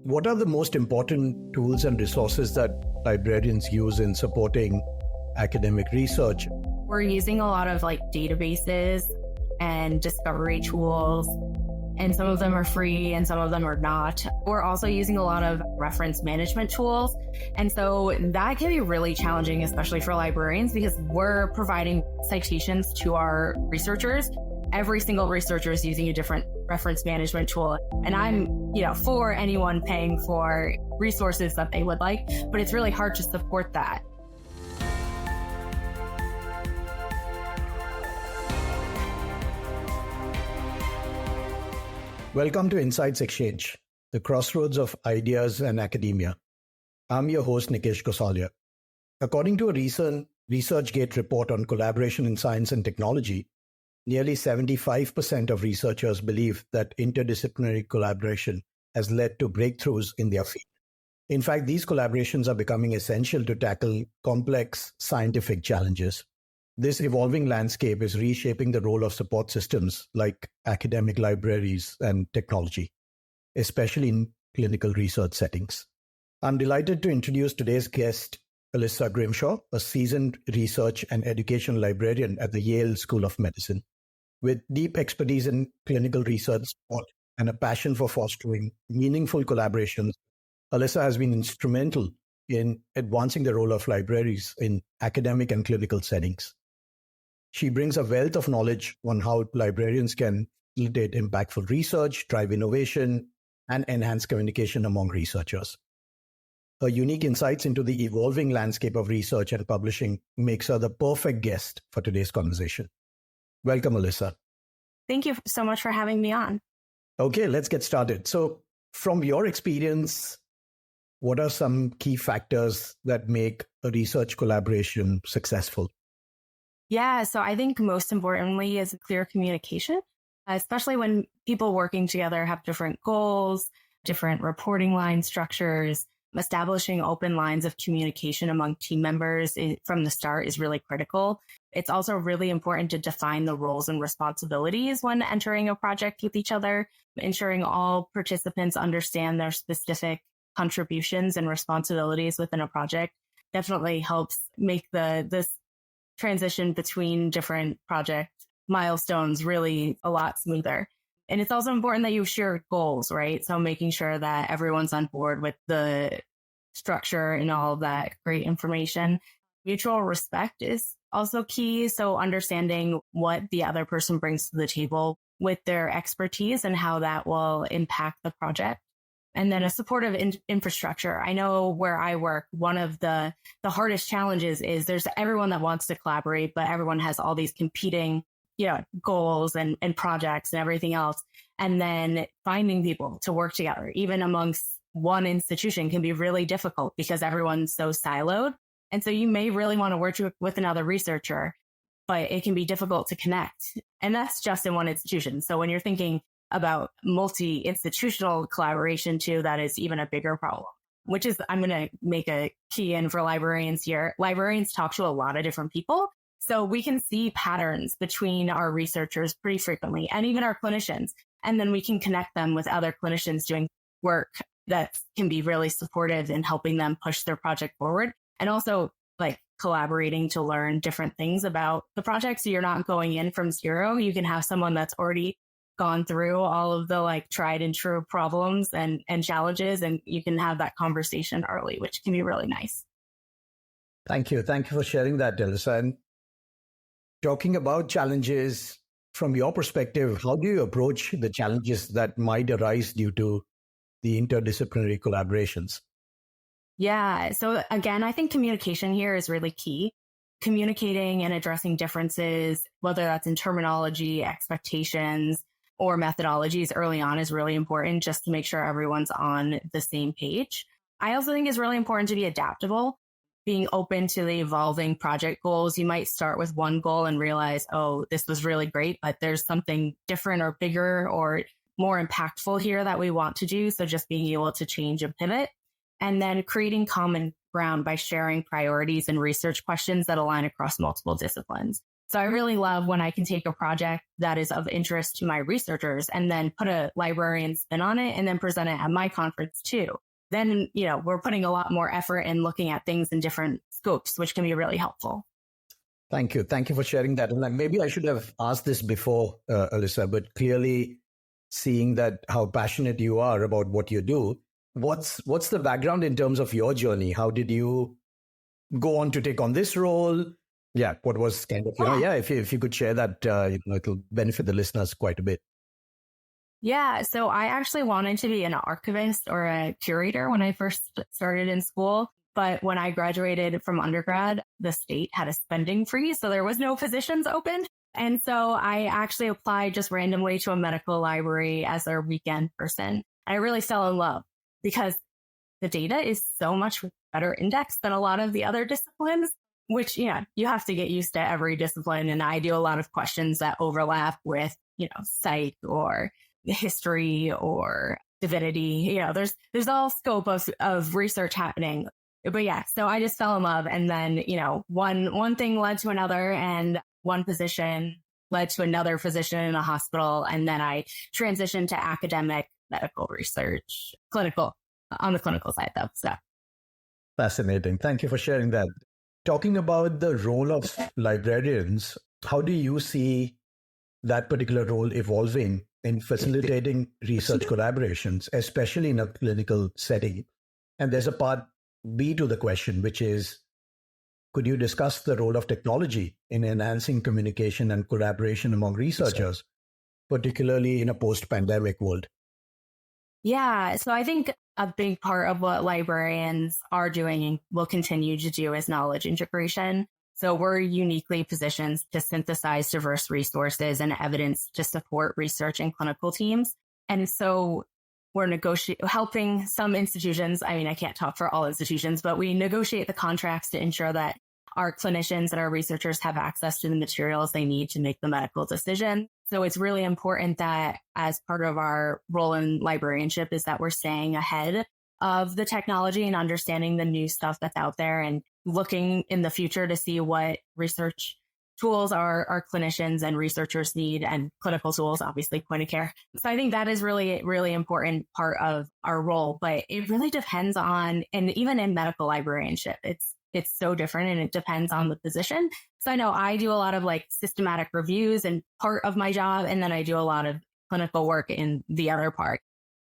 What are the most important tools and resources that librarians use in supporting academic research? We're using a lot of databases and discovery tools, and some of them are free and some of them are not. We're also using a lot of reference management tools. And so that can be really challenging, especially for librarians, because we're providing citations to our researchers. Every single researcher is using a different reference management tool. And I'm, for anyone paying for resources that they would like, but it's really hard to support that. Welcome to Insights XChange, the crossroads of ideas and academia. I'm your host, Nikesh Gosalia. According to a recent ResearchGate report on collaboration in science and technology, nearly 75% of researchers believe that interdisciplinary collaboration has led to breakthroughs in their field. In fact, these collaborations are becoming essential to tackle complex scientific challenges. This evolving landscape is reshaping the role of support systems like academic libraries and technology, especially in clinical research settings. I'm delighted to introduce today's guest, Alyssa Grimshaw, a seasoned research and education librarian at the Yale School of Medicine. With deep expertise in clinical research support and a passion for fostering meaningful collaborations, Alyssa has been instrumental in advancing the role of libraries in academic and clinical settings. She brings a wealth of knowledge on how librarians can facilitate impactful research, drive innovation, and enhance communication among researchers. Her unique insights into the evolving landscape of research and publishing makes her the perfect guest for today's conversation. Welcome, Alyssa. Thank you so much for having me on. Okay, let's get started. So, from your experience, what are some key factors that make a research collaboration successful? Yeah, so I think most importantly is clear communication, especially when people working together have different goals, different reporting line structures. Establishing open lines of communication among team members from the start is really critical. It's also really important to define the roles and responsibilities when entering a project with each other, ensuring all participants understand their specific contributions and responsibilities within a project definitely helps make this transition between different project milestones really a lot smoother. And it's also important that you share goals, right? So making sure that everyone's on board with the structure and all of that great information. Mutual respect is also key. So understanding what the other person brings to the table with their expertise and how that will impact the project. And then a supportive infrastructure. I know where I work, one of the hardest challenges is there's everyone that wants to collaborate, but everyone has all these competing goals and projects and everything else. And then finding people to work together, even amongst one institution, can be really difficult because everyone's so siloed. And so you may really want to work with another researcher, but it can be difficult to connect. And that's just in one institution. So when you're thinking about multi-institutional collaboration too, that is even a bigger problem, which is, I'm going to make a key in for librarians here. Librarians talk to a lot of different people. So we can see patterns between our researchers pretty frequently and even our clinicians. And then we can connect them with other clinicians doing work that can be really supportive in helping them push their project forward. And also collaborating to learn different things about the project. So you're not going in from zero. You can have someone that's already gone through all of the tried and true problems and challenges, and you can have that conversation early, which can be really nice. Thank you. Thank you for sharing that, Alyssa. And talking about challenges, from your perspective, how do you approach the challenges that might arise due to the interdisciplinary collaborations? Yeah. So again, I think communication here is really key. Communicating and addressing differences, whether that's in terminology, expectations, or methodologies early on, is really important just to make sure everyone's on the same page. I also think it's really important to be adaptable, being open to the evolving project goals. You might start with one goal and realize, oh, this was really great, but there's something different or bigger or more impactful here that we want to do. So just being able to change and pivot, and then creating common ground by sharing priorities and research questions that align across multiple disciplines. So I really love when I can take a project that is of interest to my researchers and then put a librarian spin on it and then present it at my conference too. Then, we're putting a lot more effort in looking at things in different scopes, which can be really helpful. Thank you. Thank you for sharing that. And maybe I should have asked this before, Alyssa, but clearly seeing that how passionate you are about what you do, what's the background in terms of your journey? How did you go on to take on this role? Yeah, what was kind of, if you could share that, it'll benefit the listeners quite a bit. Yeah, so I actually wanted to be an archivist or a curator when I first started in school. But when I graduated from undergrad, the state had a spending freeze, so there was no positions open. And so I actually applied just randomly to a medical library as their weekend person. I really fell in love because the data is so much better indexed than a lot of the other disciplines, which, you have to get used to every discipline. And I do a lot of questions that overlap with, psych or history or divinity. There's all scope of research happening. But yeah, so I just fell in love. And then, one thing led to another, and one position led to another position in a hospital. And then I transitioned to academic medical research, on the clinical side though. So fascinating. Thank you for sharing that. Talking about the role of librarians, how do you see that particular role evolving in facilitating research collaborations, especially in a clinical setting? And there's a part B to the question, which is, could you discuss the role of technology in enhancing communication and collaboration among researchers, particularly in a post-pandemic world? Yeah, so I think a big part of what librarians are doing and will continue to do is knowledge integration. So we're uniquely positioned to synthesize diverse resources and evidence to support research and clinical teams. And so we're helping some institutions. I mean, I can't talk for all institutions, but we negotiate the contracts to ensure that our clinicians and our researchers have access to the materials they need to make the medical decision. So it's really important that as part of our role in librarianship is that we're staying ahead of the technology and understanding the new stuff that's out there and looking in the future to see what research tools our clinicians and researchers need, and clinical tools, obviously point of care. So I think that is really, really important part of our role, but it really depends on, and even in medical librarianship, it's so different and it depends on the position. So I know I do a lot of systematic reviews and part of my job, and then I do a lot of clinical work in the other part.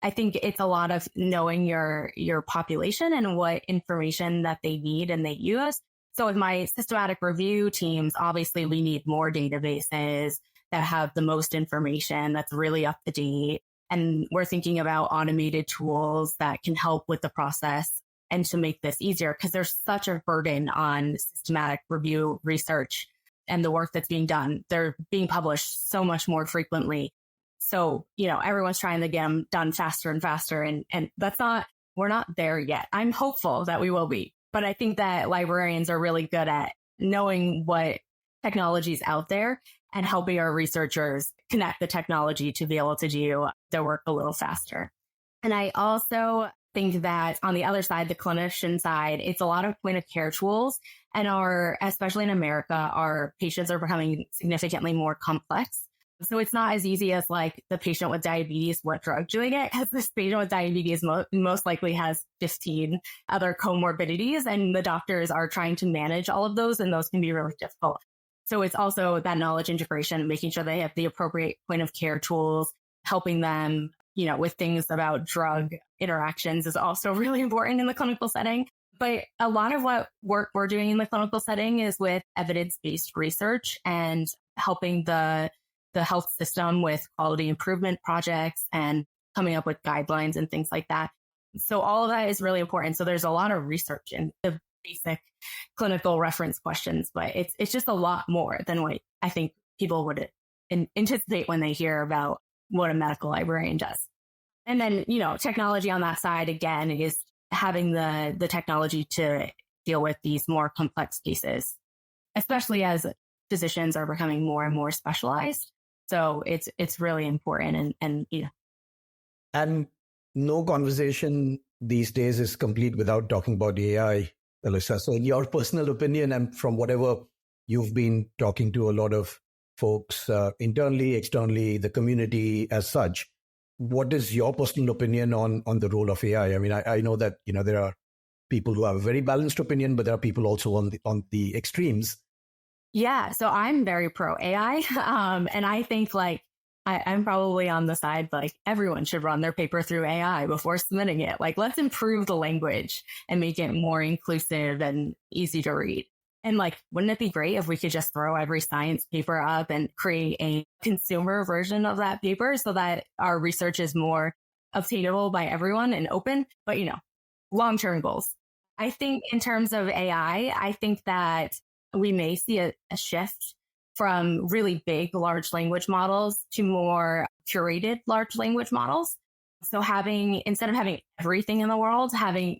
I think it's a lot of knowing your population and what information that they need and they use. So with my systematic review teams, obviously we need more databases that have the most information that's really up to date. And we're thinking about automated tools that can help with the process and to make this easier, because there's such a burden on systematic review research and the work that's being done. They're being published so much more frequently. So, everyone's trying to get them done faster and faster. And we're not there yet. I'm hopeful that we will be. But I think that librarians are really good at knowing what technology is out there and helping our researchers connect the technology to be able to do their work a little faster. And I also think that on the other side, the clinician side, it's a lot of point of care tools, and especially in America, our patients are becoming significantly more complex. So it's not as easy as the patient with diabetes, what drug do they get? Because this patient with diabetes most likely has 15 other comorbidities, and the doctors are trying to manage all of those, and those can be really difficult. So it's also that knowledge integration, making sure they have the appropriate point of care tools, helping them, with things about drug interactions is also really important in the clinical setting. But a lot of what work we're doing in the clinical setting is with evidence-based research and helping the health system with quality improvement projects and coming up with guidelines and things like that. So all of that is really important. So there's a lot of research in the basic clinical reference questions, but it's just a lot more than what I think people would anticipate when they hear about what a medical librarian does. And then, technology on that side, again, is having the technology to deal with these more complex cases, especially as physicians are becoming more and more specialized. So it's really important. And no conversation these days is complete without talking about AI, Alyssa. So in your personal opinion, and from whatever you've been talking to a lot of folks internally, externally, the community as such. What is your personal opinion on the role of AI? I mean, I know that, there are people who have a very balanced opinion, but there are people also on the extremes. Yeah, so I'm very pro AI. And I think I'm probably on the side, everyone should run their paper through AI before submitting it. Let's improve the language and make it more inclusive and easy to read. And wouldn't it be great if we could just throw every science paper up and create a consumer version of that paper so that our research is more obtainable by everyone and open? But, long-term goals. I think in terms of AI, I think that we may see a shift from really big large language models to more curated large language models. So instead of having everything in the world, having,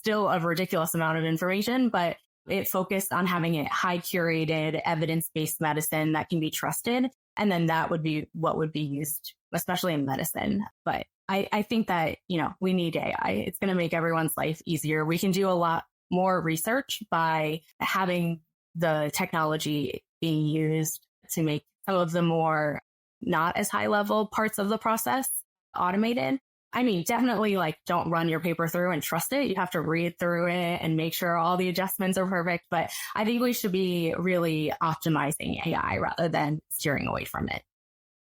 still a ridiculous amount of information, but it focused on having it high curated evidence-based medicine that can be trusted. And then that would be what would be used, especially in medicine. But I think that, we need AI. It's going to make everyone's life easier. We can do a lot more research by having the technology being used to make some of the more not as high level parts of the process automated. I mean, definitely don't run your paper through and trust it. You have to read through it and make sure all the adjustments are perfect. But I think we should be really optimizing AI rather than steering away from it.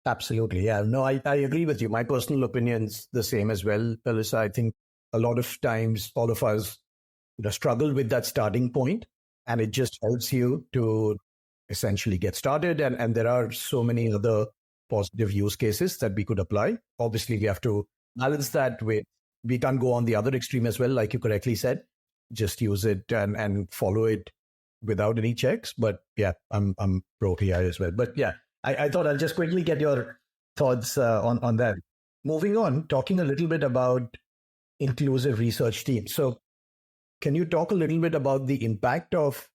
Absolutely. Yeah. No, I agree with you. My personal opinion's the same as well, Alyssa. I think a lot of times all of us struggle with that starting point, and it just helps you to essentially get started. And there are so many other positive use cases that we could apply. Obviously, we have to balance that with, we can't go on the other extreme as well, like you correctly said, just use it and follow it without any checks. But yeah, I'm pro AI as well. But yeah, I thought I'll just quickly get your thoughts on that. Moving on, talking a little bit about inclusive research teams. So can you talk a little bit about the impact of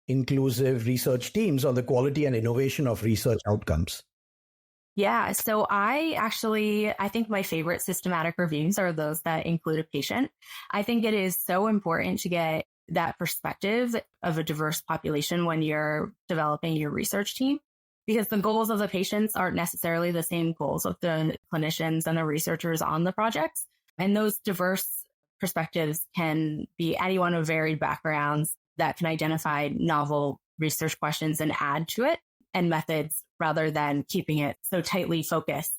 inclusive research teams on the quality and innovation of research outcomes? Yeah, so I think my favorite systematic reviews are those that include a patient. I think it is so important to get that perspective of a diverse population when you're developing your research team, because the goals of the patients aren't necessarily the same goals of the clinicians and the researchers on the projects. And those diverse perspectives can be anyone of varied backgrounds that can identify novel research questions and add to it, and methods rather than keeping it so tightly focused.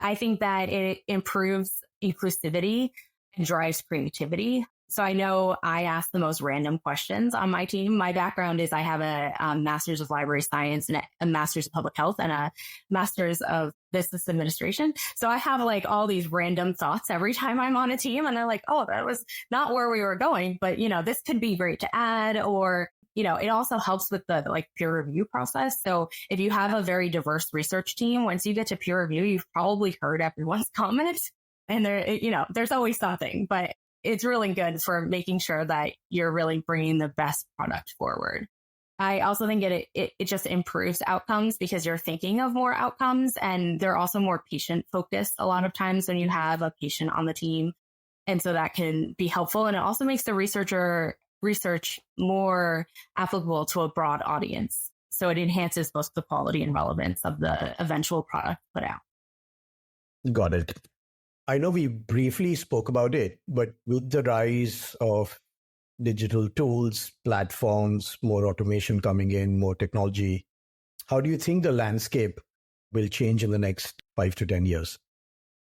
I think that it improves inclusivity and drives creativity. So I know I ask the most random questions on my team. My background is I have a master's of library science and a master's of public health and a master's of business administration. So I have all these random thoughts every time I'm on a team, and they're like, oh, that was not where we were going, but this could be great to add, or it also helps with the peer review process. So if you have a very diverse research team, once you get to peer review, you've probably heard everyone's comments, and there's always something, but it's really good for making sure that you're really bringing the best product forward. I also think it just improves outcomes because you're thinking of more outcomes, and they're also more patient focused a lot of times when you have a patient on the team. And so that can be helpful. And it also makes the research more applicable to a broad audience. So it enhances both the quality and relevance of the eventual product put out. Got it. I know we briefly spoke about it, but with the rise of digital tools, platforms, more automation coming in, more technology, how do you think the landscape will change in the next 5 to 10 years?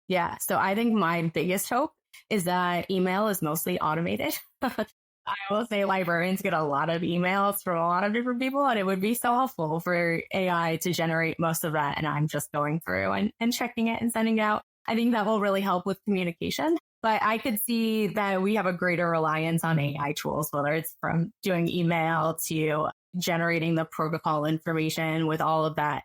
Yeah, so I think my biggest hope is that email is mostly automated. I will say librarians get a lot of emails from a lot of different people, and it would be so helpful for AI to generate most of that. And I'm just going through and checking it and sending it out. I think that will really help with communication. But I could see that we have a greater reliance on AI tools, whether it's from doing email to generating the protocol information with all of that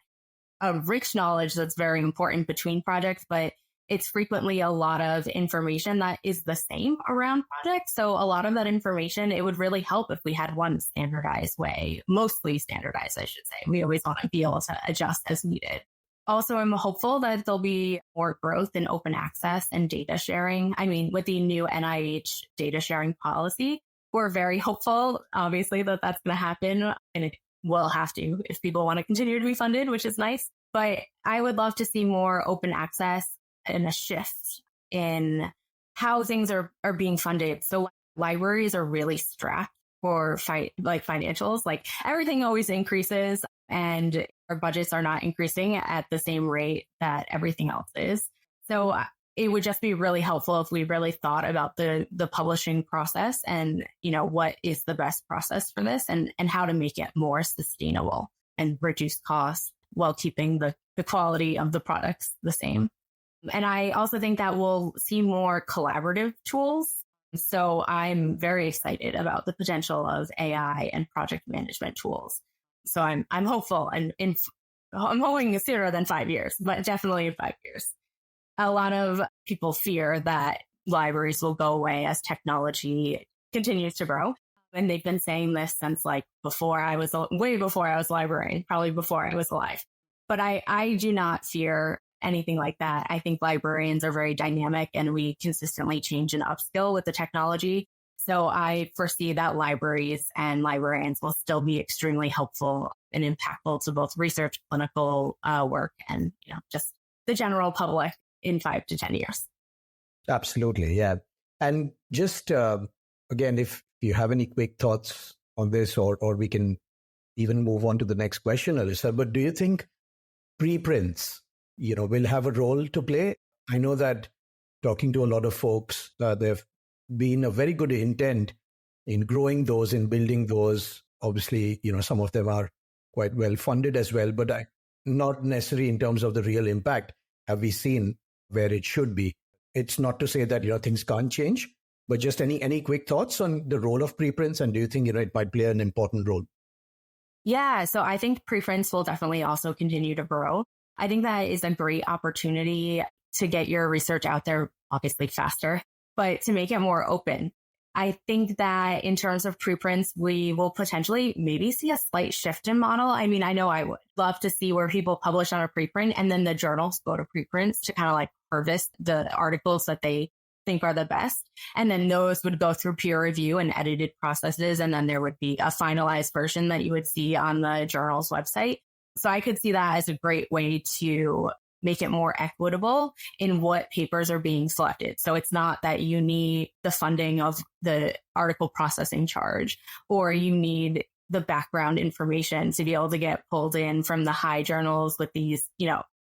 rich knowledge that's very important between projects. But it's frequently a lot of information that is the same around projects. So a lot of that information, it would really help if we had one standardized way, mostly standardized, I should say. We always want to be able to adjust as needed. Also, I'm hopeful that there'll be more growth in open access and data sharing. I mean, with the new NIH data sharing policy, we're very hopeful, obviously, that that's going to happen. And it will have to if people want to continue to be funded, which is nice. But I would love to see more open access and a shift in how things are being funded. So libraries are really strapped for financials. Like everything always increases and our budgets are not increasing at the same rate that everything else is. So it would just be really helpful if we really thought about the publishing process and, what is the best process for this and how to make it more sustainable and reduce costs while keeping the quality of the products the same. And I also think that we'll see more collaborative tools. So I'm very excited about the potential of AI and project management tools. So I'm hopeful and I'm hoping sooner than 5 years, but definitely in 5 years. A lot of people fear that libraries will go away as technology continues to grow. And they've been saying this since way before I was a librarian, probably before I was alive. But I do not fear anything like that. I think librarians are very dynamic and we consistently change and upskill with the technology. So I foresee that libraries and librarians will still be extremely helpful and impactful to both research, clinical work, and just the general public in 5 to 10 years. Absolutely. Yeah. And just again, if you have any quick thoughts on this, or we can even move on to the next question, Alyssa, but do you think preprints, will have a role to play? I know that talking to a lot of folks, there've been a very good intent in growing those, in building those. Obviously, some of them are quite well funded as well, but not necessarily in terms of the real impact have we seen where it should be. It's not to say that, things can't change, but just any quick thoughts on the role of preprints, and do you think, it might play an important role? Yeah, so I think preprints will definitely also continue to grow. I think that is a great opportunity to get your research out there, obviously faster, but to make it more open. I think that in terms of preprints, we will potentially maybe see a slight shift in model. I mean, I know I would love to see where people publish on a preprint and then the journals go to preprints to kind of harvest the articles that they think are the best. And then those would go through peer review and edited processes. And then there would be a finalized version that you would see on the journal's website. So I could see that as a great way to make it more equitable in what papers are being selected. So it's not that you need the funding of the article processing charge, or you need the background information to be able to get pulled in from the high journals with these,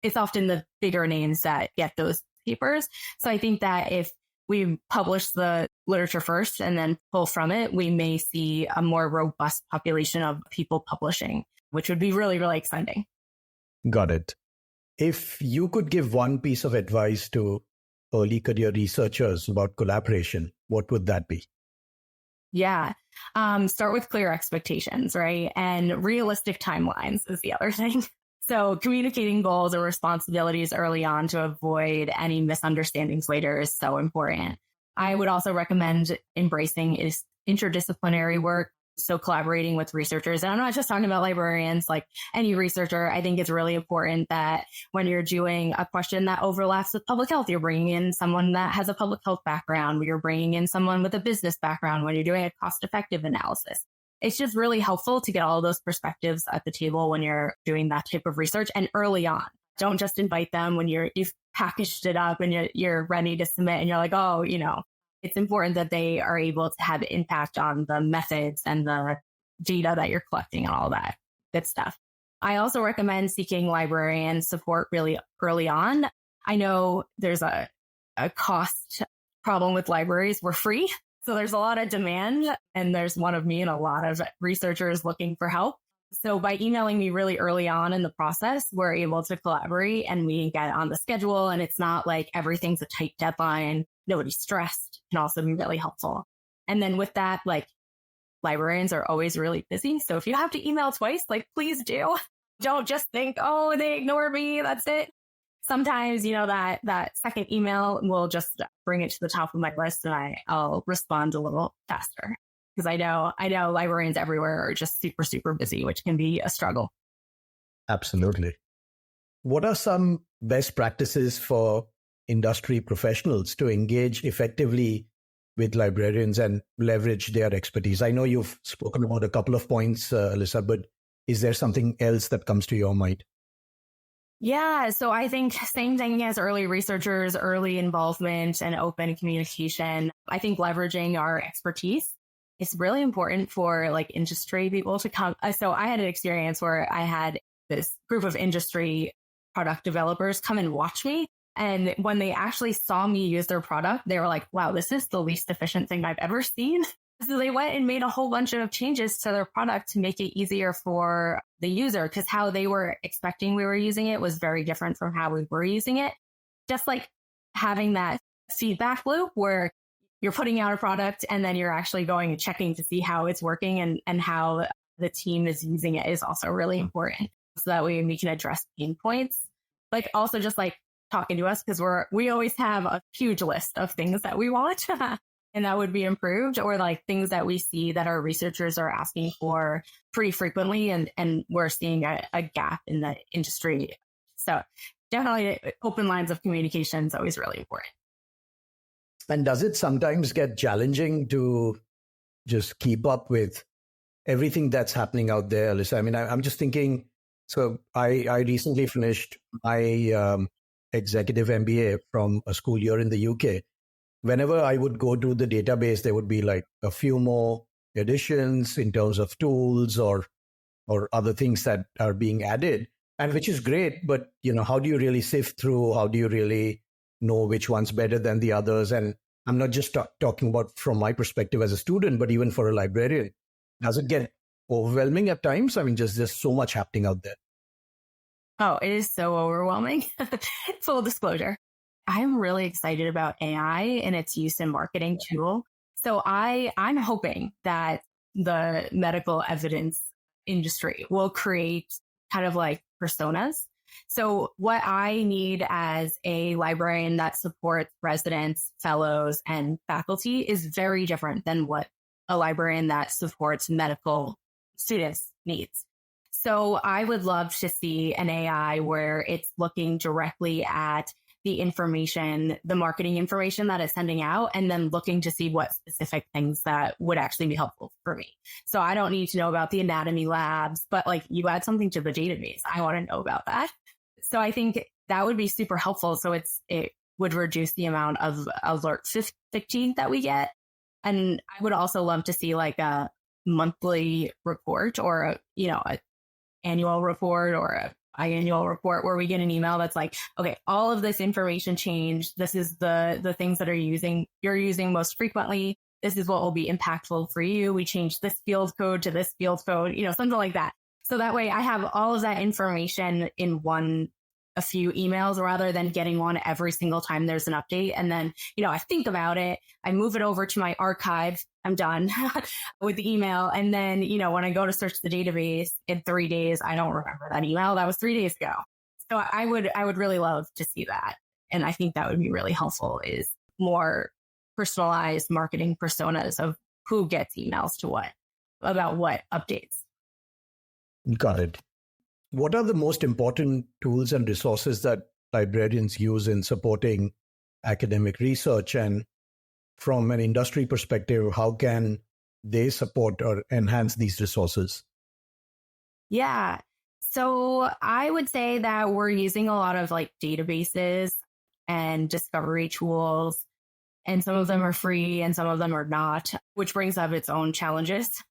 it's often the bigger names that get those papers. So I think that if we publish the literature first and then pull from it, we may see a more robust population of people publishing, which would be really, really exciting. Got it. If you could give one piece of advice to early career researchers about collaboration, what would that be? Yeah. Start with clear expectations, right? And realistic timelines is the other thing. So communicating goals or responsibilities early on to avoid any misunderstandings later is so important. I would also recommend embracing interdisciplinary work. So collaborating with researchers, and I'm not just talking about librarians, like any researcher. I think it's really important that when you're doing a question that overlaps with public health, you're bringing in someone that has a public health background. You're bringing in someone with a business background when you're doing a cost-effective analysis. It's just really helpful to get all those perspectives at the table when you're doing that type of research, and early on. Don't just invite them when you've packaged it up and you're ready to submit and you're like, oh, it's important that they are able to have impact on the methods and the data that you're collecting and all that good stuff. I also recommend seeking librarian support really early on. I know there's a cost problem with libraries. We're free. So there's a lot of demand, and there's one of me and a lot of researchers looking for help. So by emailing me really early on in the process, we're able to collaborate and we get on the schedule, and it's not like everything's a tight deadline. Nobody's stressed, can also be really helpful. And then with that, librarians are always really busy. So if you have to email twice, please do. Don't just think, oh, they ignored me, that's it. Sometimes, that second email will just bring it to the top of my list and I'll respond a little faster. Because I know librarians everywhere are just super, super busy, which can be a struggle. Absolutely. What are some best practices for industry professionals to engage effectively with librarians and leverage their expertise? I know you've spoken about a couple of points, Alyssa, but is there something else that comes to your mind? Yeah, so I think same thing as early researchers, early involvement and open communication. I think leveraging our expertise is really important for like industry people to come. So I had an experience where I had this group of industry product developers come and watch me. And when they actually saw me use their product, they were like, wow, this is the least efficient thing I've ever seen. So they went and made a whole bunch of changes to their product to make it easier for the user, because how they were expecting we were using it was very different from how we were using it. Just like having that feedback loop where you're putting out a product and then you're actually going and checking to see how it's working and how the team is using it is also really important. So that way we can address pain points. Like also just like talking to us, because we always have a huge list of things that we want and that would be improved, or like things that we see that our researchers are asking for pretty frequently. And we're seeing a gap in the industry. So definitely open lines of communication is always really important. And does it sometimes get challenging to just keep up with everything that's happening out there, Alyssa? I mean, I'm just thinking, so I recently finished my executive MBA from a school here in the UK. Whenever I would go to the database, there would be like a few more additions in terms of tools or other things that are being added, and which is great. But, how do you really sift through? How do you really know which one's better than the others? And I'm not just talking about from my perspective as a student, but even for a librarian. Does it get overwhelming at times? I mean, just there's so much happening out there. Oh, it is so overwhelming. Full disclosure. I'm really excited about AI and its use in marketing tool. So I'm hoping that the medical evidence industry will create kind of like personas. So what I need as a librarian that supports residents, fellows, and faculty is very different than what a librarian that supports medical students needs. So I would love to see an AI where it's looking directly at the information, the marketing information that it's sending out, and then looking to see what specific things that would actually be helpful for me. So I don't need to know about the anatomy labs, but like you add something to the database, I want to know about that. So I think that would be super helpful. So it would reduce the amount of alert fatigue that we get. And I would also love to see like a monthly report or a annual report or a biannual report where we get an email that's like, okay, all of this information changed. This is the things that you're using most frequently. This is what will be impactful for you. We changed this field code to this field code, something like that. So that way I have all of that information in a few emails rather than getting one every single time there's an update. And then, I think about it, I move it over to my archive. I'm done with the email. And then, when I go to search the database in 3 days, I don't remember that email. That was 3 days ago. So I would really love to see that. And I think that would be really helpful, is more personalized marketing personas of who gets emails to what, about what updates. Got it. What are the most important tools and resources that librarians use in supporting academic research? And from an industry perspective, how can they support or enhance these resources? Yeah. So I would say that we're using a lot of like databases and discovery tools, and some of them are free and some of them are not, which brings up its own challenges.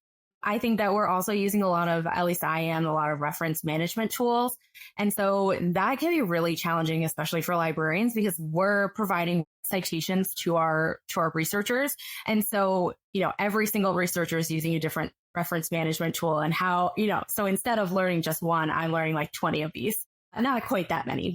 I think that we're also using a lot of, at least I am, a lot of reference management tools. And so that can be really challenging, especially for librarians, because we're providing citations to our researchers. And so, every single researcher is using a different reference management tool, and how, so instead of learning just one, I'm learning like 20 of these, not quite that many,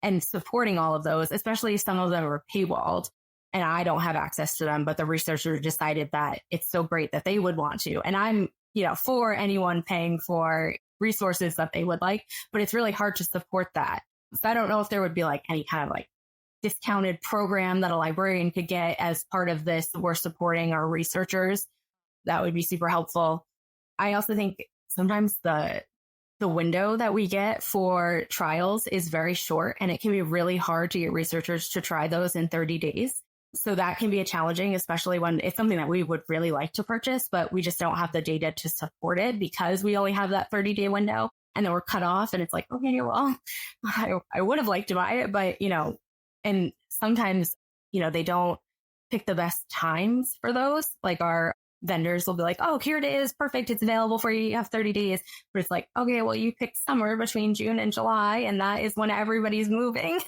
and supporting all of those, especially some of them are paywalled. And I don't have access to them, but the researcher decided that it's so great that they would want to. And I'm, for anyone paying for resources that they would like, but it's really hard to support that. So I don't know if there would be like any kind of like discounted program that a librarian could get as part of this. We're supporting our researchers. That would be super helpful. I also think sometimes the window that we get for trials is very short, and it can be really hard to get researchers to try those in 30 days. So that can be a challenging, especially when it's something that we would really like to purchase, but we just don't have the data to support it because we only have that 30-day window and then we're cut off. And it's like, okay, well, I would have liked to buy it, but, and sometimes, they don't pick the best times for those. Like our vendors will be like, oh, here it is. Perfect. It's available for you. You have 30 days. But it's like, okay, well, you picked summer between June and July. And that is when everybody's moving,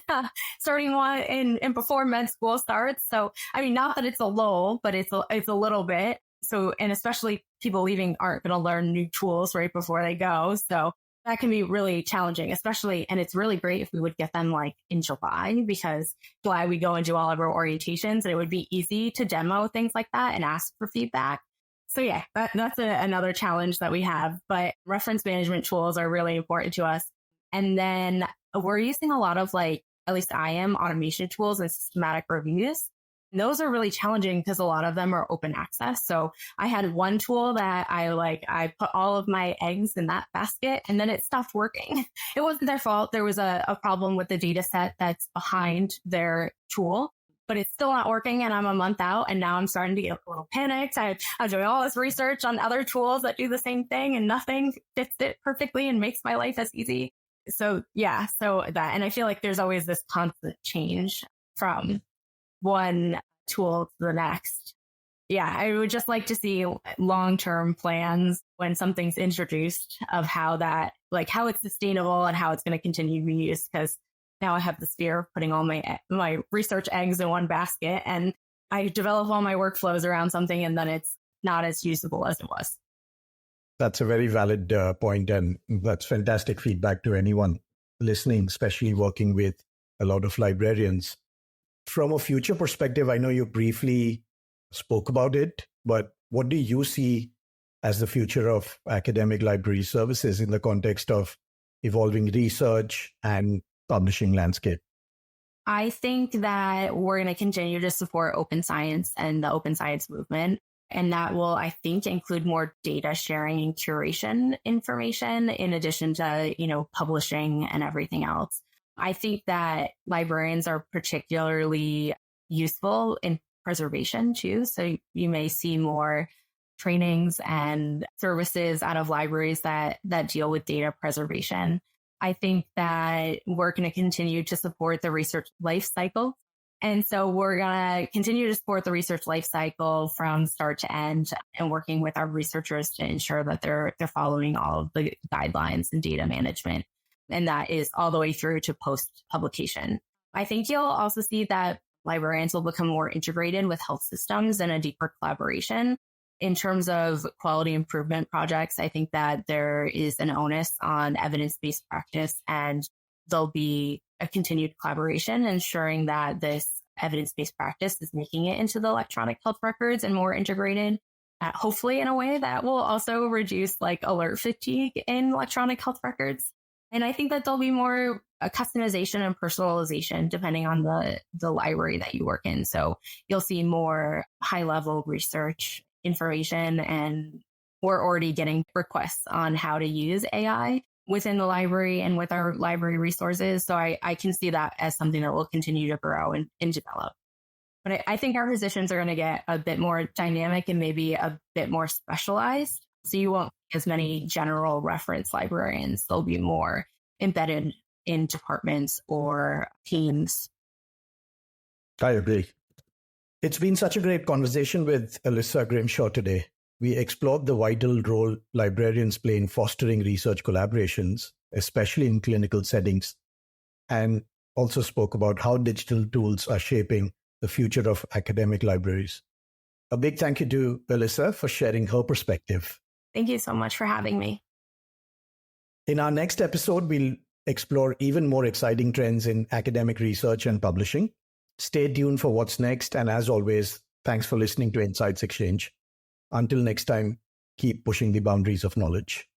starting in before med school starts. So, I mean, not that it's a lull, but it's a little bit. So, and especially people leaving aren't going to learn new tools right before they go. So that can be really challenging, especially, and it's really great if we would get them like in July, because July we go and do all of our orientations and it would be easy to demo things like that and ask for feedback. So yeah, that's another challenge that we have, but reference management tools are really important to us. And then we're using a lot of at least I am, automation tools and systematic reviews. And those are really challenging because a lot of them are open access. So I had one tool that I put all of my eggs in that basket and then it stopped working. It wasn't their fault. There was a problem with the data set that's behind their tool, but it's still not working. And I'm a month out and now I'm starting to get a little panicked. I'm doing all this research on other tools that do the same thing and nothing fits it perfectly and makes my life as easy. So yeah, and I feel like there's always this constant change from one tool to the next. Yeah, I would just like to see long-term plans when something's introduced of how it's sustainable and how it's going to continue to be used. Because now I have this fear of putting all my research eggs in one basket and I develop all my workflows around something and then it's not as usable as it was. That's a very valid point, and that's fantastic feedback to anyone listening, especially working with a lot of librarians. From a future perspective, I know you briefly spoke about it, but what do you see as the future of academic library services in the context of evolving research and publishing landscape? I think that we're going to continue to support open science and the open science movement. And that will, I think, include more data sharing and curation information in addition to, publishing and everything else. I think that librarians are particularly useful in preservation too. So you may see more trainings and services out of libraries that deal with data preservation. I think that we're going to continue to support the research life cycle. And so we're going to continue to support the research life cycle from start to end and working with our researchers to ensure that they're following all of the guidelines and data management. And that is all the way through to post-publication. I think you'll also see that librarians will become more integrated with health systems and a deeper collaboration. In terms of quality improvement projects, I think that there is an onus on evidence-based practice, and there'll be a continued collaboration ensuring that this evidence-based practice is making it into the electronic health records and more integrated, hopefully in a way that will also reduce alert fatigue in electronic health records. And I think that there'll be more customization and personalization depending on the library that you work in. So you'll see more high-level research information, and we're already getting requests on how to use AI within the library and with our library resources. So I can see that as something that will continue to grow and develop. But I think our positions are going to get a bit more dynamic and maybe a bit more specialized. So you won't see as many general reference librarians. They'll be more embedded in departments or teams. I agree. It's been such a great conversation with Alyssa Grimshaw today. We explored the vital role librarians play in fostering research collaborations, especially in clinical settings, and also spoke about how digital tools are shaping the future of academic libraries. A big thank you to Alyssa for sharing her perspective. Thank you so much for having me. In our next episode, we'll explore even more exciting trends in academic research and publishing. Stay tuned for what's next. And as always, thanks for listening to Insights XChange. Until next time, keep pushing the boundaries of knowledge.